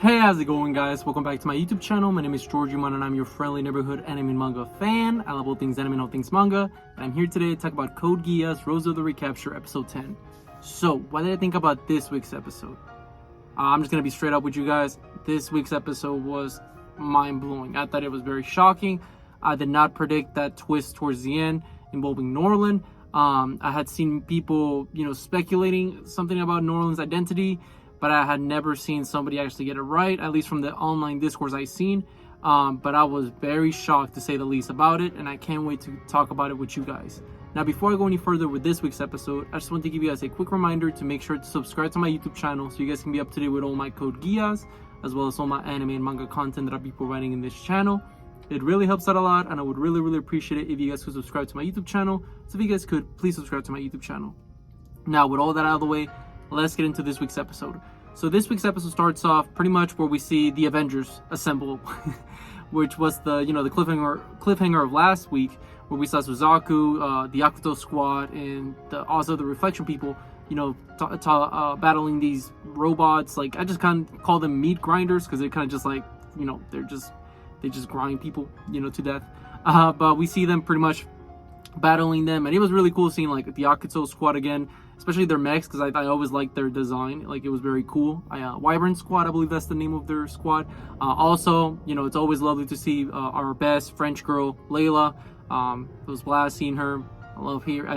Hey, how's it going, guys? Welcome back to my YouTube channel. My name is Georgiman and I'm your friendly neighborhood anime and manga fan. I love all things anime and all things manga. And I'm here today to talk about Code Geass, Roze of the Recapture, episode 10. So, what did I think about this week's episode? I'm just going to be straight up with you guys. This week's episode was mind-blowing. I thought it was very shocking. I did not predict that twist towards the end involving Norland. I had seen people, speculating something about Norland's identity, but I had never seen somebody actually get it right, at least from the online discourse I've seen. But I was very shocked, to say the least, about it, and I can't wait to talk about it with you guys. Now, before I go any further with this week's episode, I just want to give you guys a quick reminder to make sure to subscribe to my YouTube channel so you guys can be up to date with all my Code Geass, as well as all my anime and manga content that I'll be providing in this channel. It really helps out a lot, and I would really appreciate it if you guys could subscribe to my YouTube channel. So if you guys could, please subscribe to my YouTube channel. Now, with all that out of the way, let's get into this week's episode. So this week's episode starts off pretty much where we see the Avengers assemble, which was the the cliffhanger of last week, where we saw Suzaku, the Yakuto squad, and also the Reflection people, battling these robots. Like, I just kind of call them meat grinders because they're kind of just like, they just grind people, to death. But we see them pretty much battling them, and it was really cool seeing like the Yakuto squad again, especially their mechs, because I always liked their design. Like, it was very cool. Wyvern squad, I believe that's the name of their squad. Also, it's always lovely to see our best French girl, Layla. It was blast seeing her. I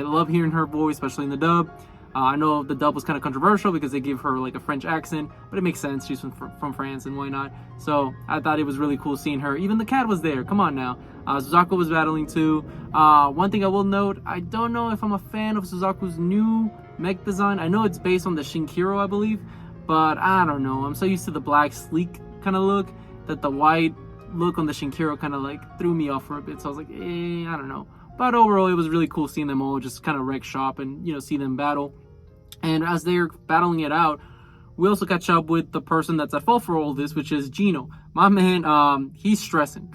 love hearing her voice, especially in the dub. I know the dub was kind of controversial because they gave her like a French accent, but it makes sense. She's from France, and why not? So I thought it was really cool seeing her. Even the cat was there. Come on now. Suzaku was battling too. One thing I will note, I don't know if I'm a fan of Suzaku's new mech design. I know it's based on the Shinkiro, I believe, but I don't know. I'm so used to the black sleek kind of look that the white look on the Shinkiro kind of like threw me off for a bit. So I was like, I don't know. But overall, it was really cool seeing them all just kind of wreck shop and, see them battle. And as they're battling it out, we also catch up with the person that's at fault for all this, which is Gino. My man, he's stressing.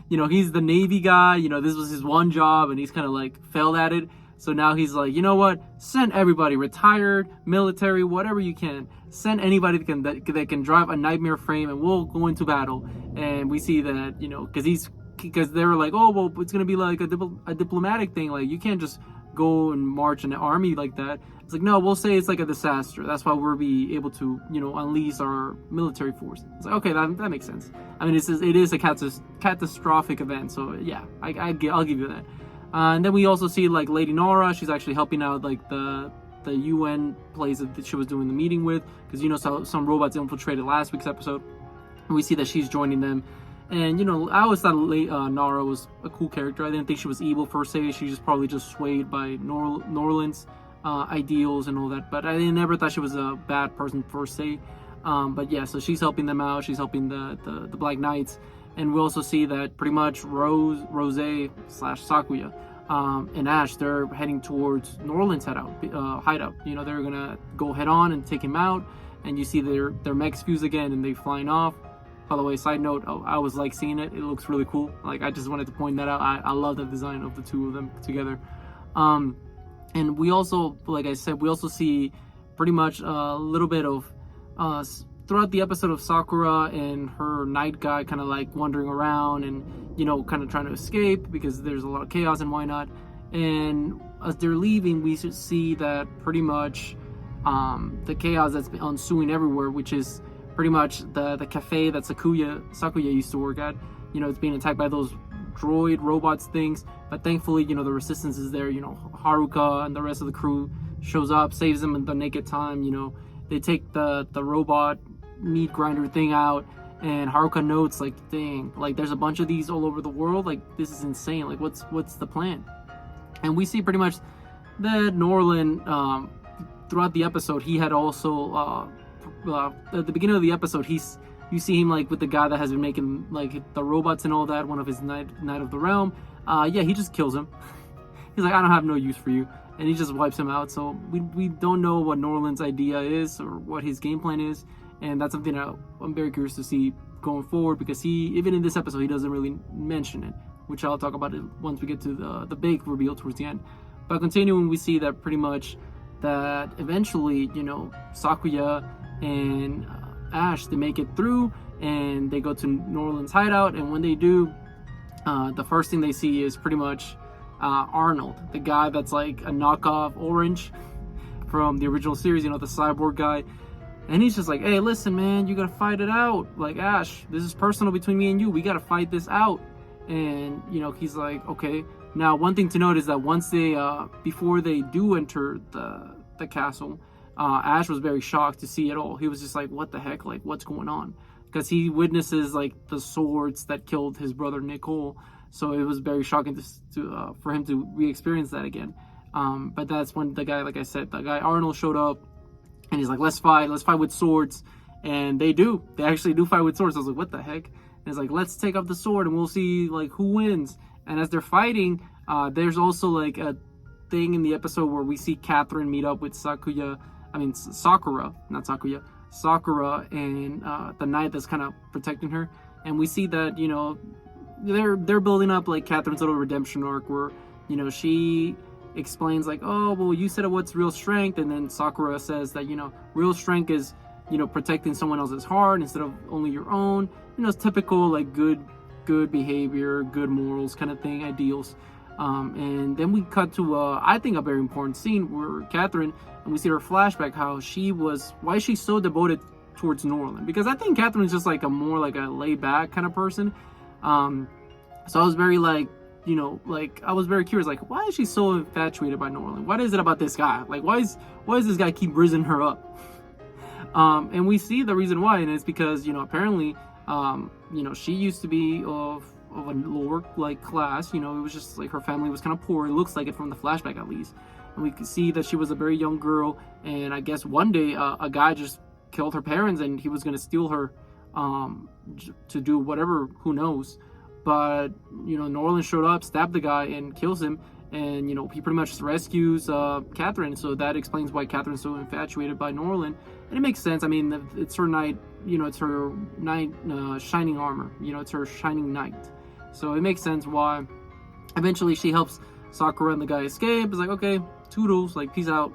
He's the Navy guy. This was his one job, and he's kind of like failed at it. So now he's like, you know what? Send everybody, retired, military, whatever you can. Send anybody that can drive a nightmare frame, and we'll go into battle. And we see that, because they were like, oh, well, it's going to be like a diplomatic thing. Like, you can't just go and march an army like that. It's like, no, we'll say it's like a disaster. That's why we'll be able to, unleash our military force. It's like, okay, that makes sense. I mean, it is a catastrophic event. So, yeah, I'll give you that. And then we also see, like, Lady Nora. She's actually helping out, like, the UN place that she was doing the meeting with. Because, some robots infiltrated last week's episode. And we see that she's joining them. And, I always thought Nara was a cool character. I didn't think she was evil per se. She was probably just swayed by Norland's ideals and all that. But I never thought she was a bad person per se. But yeah, so she's helping them out. She's helping the Black Knights. And we also see that pretty much Roze / Sakuya and Ash, they're heading towards Norland's hideout. They're going to go head on and take him out. And you see their mechs fuse again, and they flying off. By the way, side note, I was like seeing it. It looks really cool. Like, I just wanted to point that out. I love the design of the two of them together. And we also, like I said, we also see pretty much a little bit of throughout the episode of Sakura and her night guy kind of like wandering around and, kind of trying to escape because there's a lot of chaos and why not. And as they're leaving, we should see that pretty much the chaos that's been ensuing everywhere, which is pretty much the cafe that Sakuya used to work at. It's being attacked by those droid robots things, but thankfully, the resistance is there. Haruka and the rest of the crew shows up, saves them in the naked time. They take the robot meat grinder thing out, and Haruka notes, like, dang, like, there's a bunch of these all over the world. Like, this is insane. Like, what's the plan? And we see pretty much that Norland, throughout the episode, he had also at the beginning of the episode, you see him like with the guy that has been making like the robots and all that, one of his Knight of the Realm. He just kills him. He's like, I don't have no use for you, and he just wipes him out. So we don't know what Norland's idea is or what his game plan is, and that's something I'm very curious to see going forward, because even in this episode, he doesn't really mention it, which I'll talk about it once we get to the big reveal towards the end. But continuing, we see that pretty much that eventually, Sakuya and Ash, they make it through and they go to Norland's hideout. And when they do, the first thing they see is pretty much Arnold, the guy that's like a knockoff Orange from the original series, you know, the cyborg guy. And he's just like, hey, listen, man, you gotta fight it out. Like, Ash, this is personal between me and you. We gotta fight this out. And, you know, he's like, okay. Now, one thing to note is that once they, before they do enter the castle, Ash was very shocked to see it all. He was just like, what the heck? Like, what's going on? Because he witnesses, like, the swords that killed his brother Nicole. So it was very shocking for him to re-experience that again. But that's when the guy, like I said, the guy Arnold showed up. And he's like, let's fight with swords. And they do. They actually do fight with swords. I was like, what the heck? And it's like, let's take up the sword and we'll see, like, who wins. And as they're fighting, there's also, like, a thing in the episode where we see Catherine meet up with Sakura, and the knight that's kind of protecting her. And we see that, you know, they're building up, like, Catherine's little redemption arc where, you know, she explains like, oh, well, you said what's real strength, and then Sakura says that, you know, real strength is, you know, protecting someone else's heart instead of only your own. You know, it's typical, like, good behavior, good morals kind of thing, ideals. And then we cut to I think a very important scene where Catherine, and we see her flashback why she's so devoted towards Norland, because I think Catherine's just like a more like a laid back kind of person. So I was very like, you know, like, I was very curious, like, why is she so infatuated by Norland? What is it about this guy? Like, why does this guy keep rizzing her up? And we see the reason why, and it's because, you know, apparently, you know, she used to be of a lower, like, class. You know, it was just, like, her family was kind of poor. It looks like it from the flashback, at least. And we could see that she was a very young girl, and I guess one day, a guy just killed her parents, and he was going to steal her, to do whatever, who knows. But, you know, Norland showed up, stabbed the guy, and kills him. And, you know, he pretty much rescues Catherine. So that explains why Catherine's so infatuated by Norland. And it makes sense. I mean, it's her knight, you know, it's her knight shining armor. You know, it's her shining knight. So it makes sense why. Eventually, she helps Sakura and the guy escape. It's like, okay, toodles, like, peace out.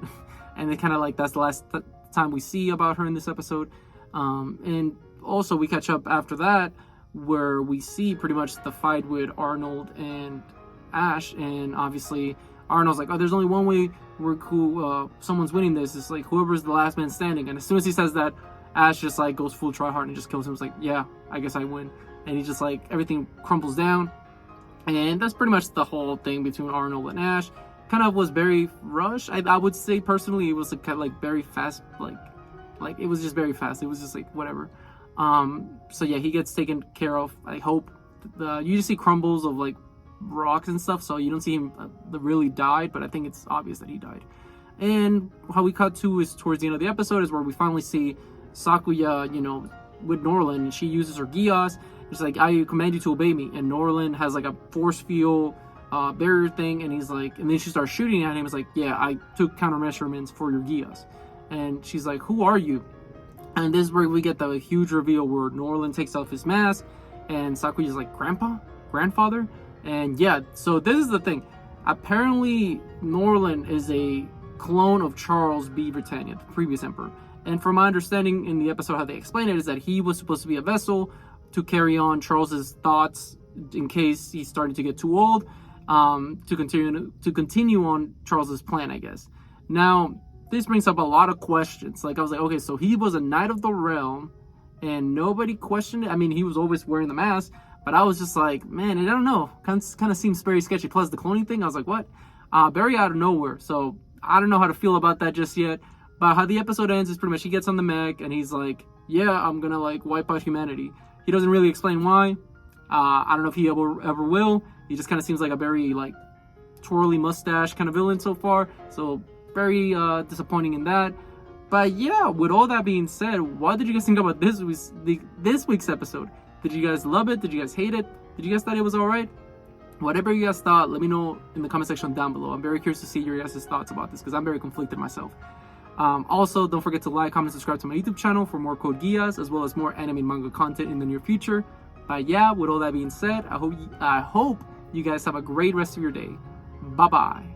And it kind of like, that's the last time we see about her in this episode. And also, we catch up after that, where we see pretty much the fight with Arnold and Ash, and obviously Arnold's like, oh, there's only one way someone's winning this. It's like whoever's the last man standing. And as soon as he says that, Ash just like goes full try hard and just kills him. It's like, yeah, I guess I win. And he just like, everything crumbles down. And that's pretty much the whole thing between Arnold and Ash. Kind of was very rushed. I would say personally it was like, kind of like very fast, like it was just very fast. It was just like whatever. So yeah, he gets taken care of. I hope you just see crumbles of like rocks and stuff, so you don't see him really died, but I think it's obvious that he died. And how we cut to is towards the end of the episode is where we finally see Sakuya, you know, with Norland, and she uses her Geass. It's like, I command you to obey me, and Norland has like a force field barrier thing, and he's like, and then she starts shooting at him. It's like, yeah, I took countermeasurements for your Geass. And she's like, who are you? And this is where we get the huge reveal where Norland takes off his mask, and Sakuya's like, grandfather? And yeah, so this is the thing. Apparently, Norland is a clone of Charles B. Britannia, the previous emperor. And from my understanding in the episode, how they explain it is that he was supposed to be a vessel to carry on Charles's thoughts in case he started to get too old, to continue on Charles's plan, I guess. Now, this brings up a lot of questions. Like, I was like, okay, so he was a knight of the realm, and nobody questioned it. I mean, he was always wearing the mask, but I was just like, man, I don't know. Kind of seems very sketchy. Plus, the cloning thing, I was like, what? Very out of nowhere. So, I don't know how to feel about that just yet. But how the episode ends is pretty much he gets on the mech, and he's like, yeah, I'm gonna, like, wipe out humanity. He doesn't really explain why. I don't know if he ever will. He just kind of seems like a very, like, twirly mustache kind of villain so far. So, very disappointing in that. But yeah, with all that being said, what did you guys think about this week's episode? Did you guys love it? Did you guys hate it? Did you guys thought it was alright? Whatever you guys thought, let me know in the comment section down below. I'm very curious to see your guys' thoughts about this, because I'm very conflicted myself. Also, don't forget to like, comment, subscribe to my YouTube channel for more Code Geass, as well as more anime and manga content in the near future. But yeah, with all that being said, I hope you guys have a great rest of your day. Bye bye.